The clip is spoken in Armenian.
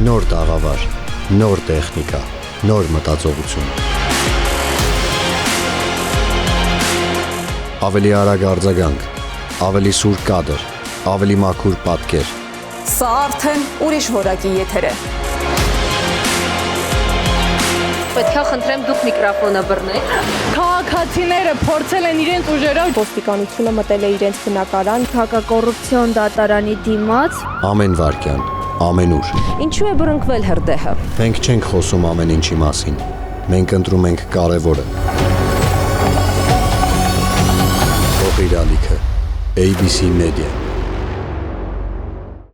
Նոր տաղավար, նոր տեխնիկա, նոր մտածողություն։ Ավելի արագ արձագանք, ավելի սուր կադր, ավելի մաքուր պատկեր։ Սա արդեն ուրիշ որակի եթեր է։ Պետք է խնդրեմ դուք միկրոֆոնը բռնեք։ Քաղաքացիները փորձել են իրենց ուժերով, ոստիկանությունը մտել է իրենց բնակարան, հակակոռուպցիոն դատարանի դիմաց։ Ամեն վարքյան, ամենուր։ Ինչու է բռնկվել հրդեհը։ Մենք չենք խոսում ամեն ինչի մասին։ Մենք ընտրում ենք կարևորը։ Փոխիր ալիքը, ABC Media։